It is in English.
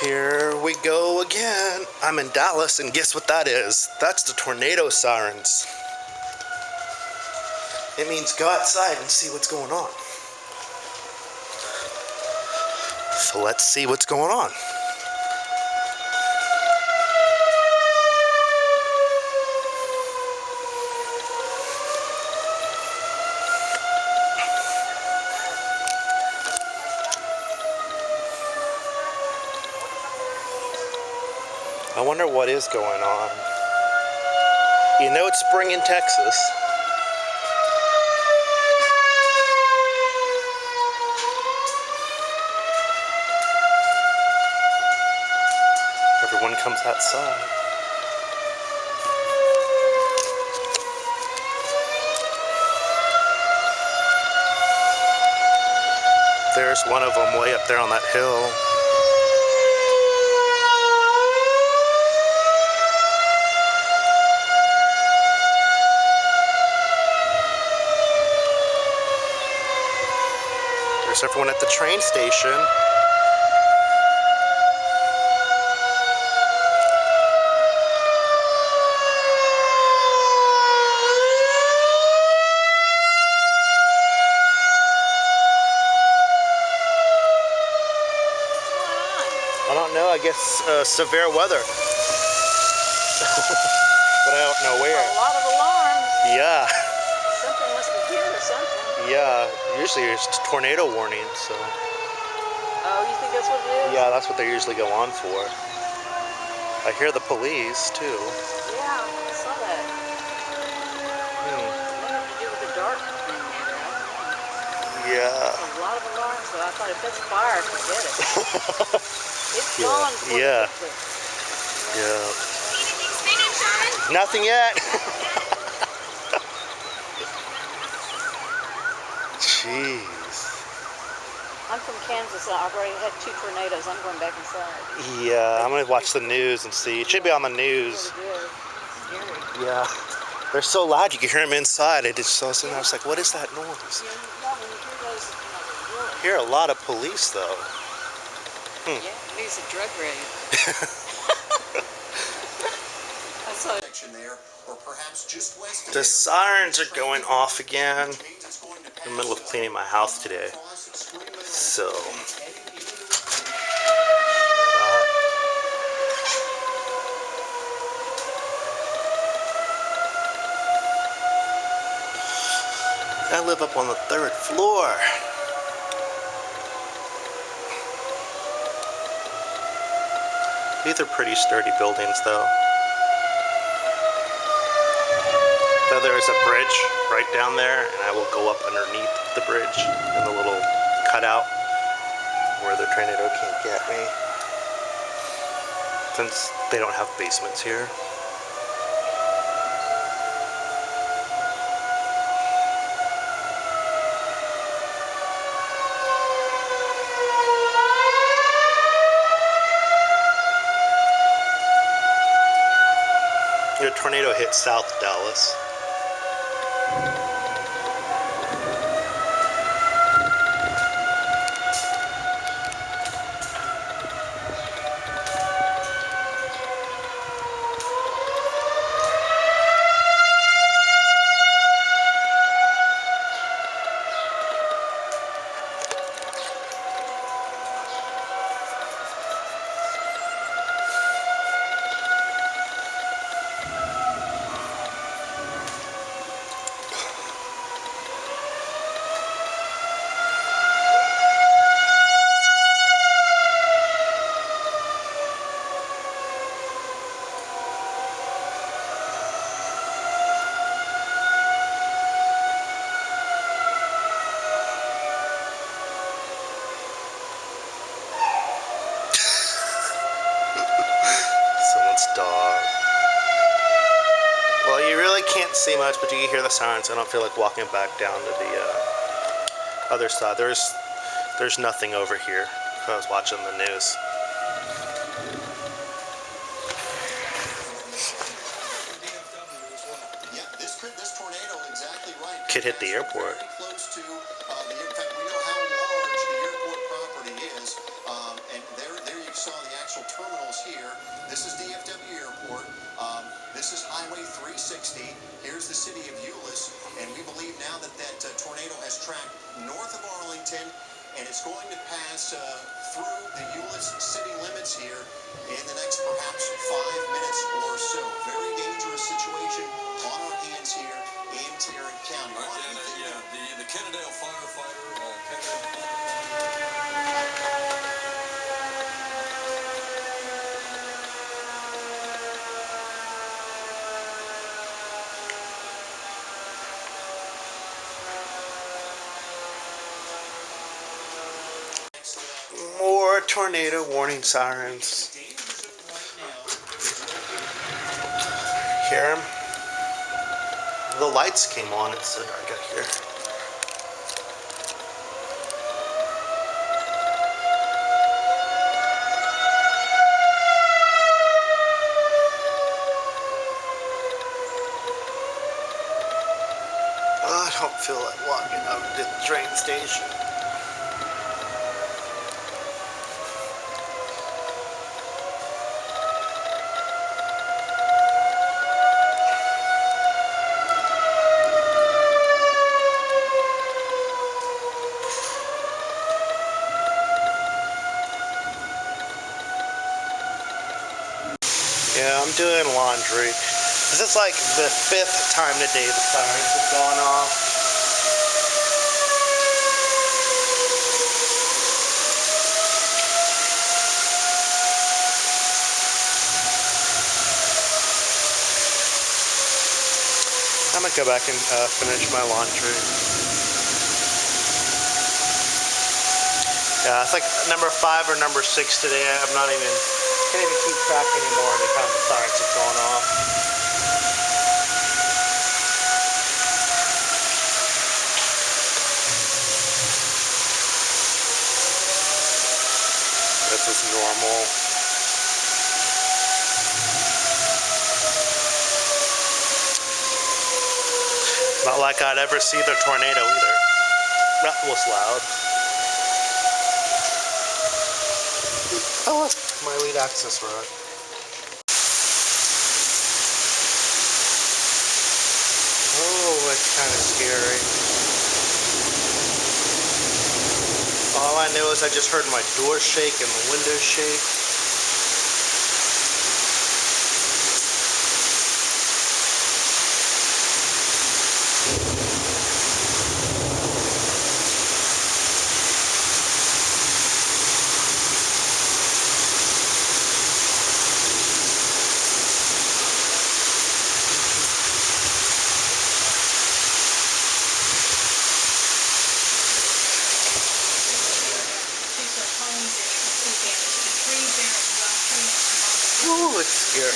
Here we go again. I'm in Dallas, and guess what that is? That's the tornado sirens. It means go outside and see what's going on. So let's see what's going on. I wonder what is going on. You know it's spring in Texas. Everyone comes outside. There's one of them way up there on that hill. There's everyone at the train station. I don't know, I guess severe weather. But I don't know where. A lot of alarms. Yeah. Something must be here or something. Yeah, usually there's tornado warnings, so. Oh, you think that's what it is? Yeah, that's what they usually go on for. I hear the police, too. Yeah, I saw that. What have to do with the dark thing there? I don't know. Yeah. There's a lot of alarms, so I thought if it's fire, forget it. It's Yeah. gone. Yeah. Yeah. Nothing yet. Jeez. I'm from Kansas. I've already had 2 tornadoes. I'm going back inside. Yeah, I'm gonna watch the news and see. It should be on the news. Really good. It's scary. Yeah. They're so loud you can hear them inside. I just saw something. I was like, what is that noise? Yeah, when you hear those, really. I hear a lot of police though. Yeah, it means a drug raid. I saw it. The sirens are going off again. I'm in the middle of cleaning my house today. So. I live up on the 3rd floor. These are pretty sturdy buildings though. There is a bridge right down there, and I will go up underneath the bridge in the little cutout where the tornado can't get me, since they don't have basements here. The tornado hit South Dallas. Dog. Well, you really can't see much, but you can hear the sirens. I don't feel like walking back down to the other side. There's nothing over here. I was watching the news. Could hit the airport. actual terminals here. This is DFW Airport. This is Highway 360. Here's the city of Euless, and we believe now that tornado has tracked north of Arlington, and it's going to pass through the Euless city limits here in the next perhaps 5 minutes or so. Very dangerous situation on our hands here in Tarrant County. The Kennedale firefighter, More tornado warning sirens. Hear 'em? The lights came on. It's so dark out here. Oh, I don't feel like walking up to the train station. Yeah, I'm doing laundry. This is like the 5th time today the sirens have gone off. I'm gonna go back and finish my laundry. Yeah, it's like number 5 or number 6 today. I'm not even, can't even keep track anymore any time the sirens have gone off. This is normal. Not like I'd ever see the tornado either. That was loud. Oh, look, my lead access road. Oh, it's kind of scary. All I know is I just heard my door shake and the windows shake. Ooh, it's scary.